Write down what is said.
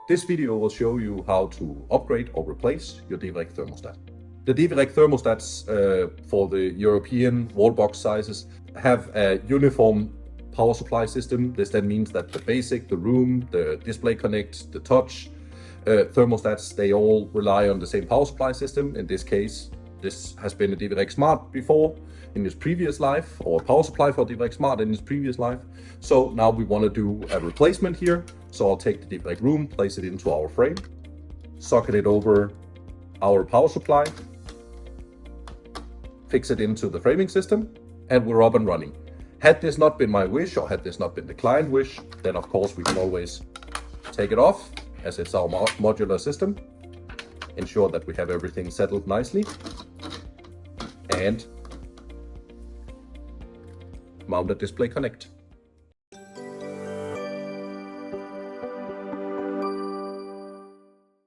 This video will show you how to upgrade or replace your DEVIreg thermostat. The DEVIreg thermostats for the European wall box sizes have a uniform power supply system. This then means that the basic, the room, the Display Connect, the touch thermostats, they all rely on the same power supply system. In this case, this has been a DEVIreg Smart before in its previous life, or a power supply for DEVIreg Smart in its previous life. So now we want to do a replacement here. So I'll take the DEVIreg room, place it into our frame, socket it over our power supply, fix it into the framing system, and we're up and running. Had this not been my wish, or had this not been the client wish, then of course we can always take it off, as it's our modular system, ensure that we have everything settled nicely, and mount a Display Connect.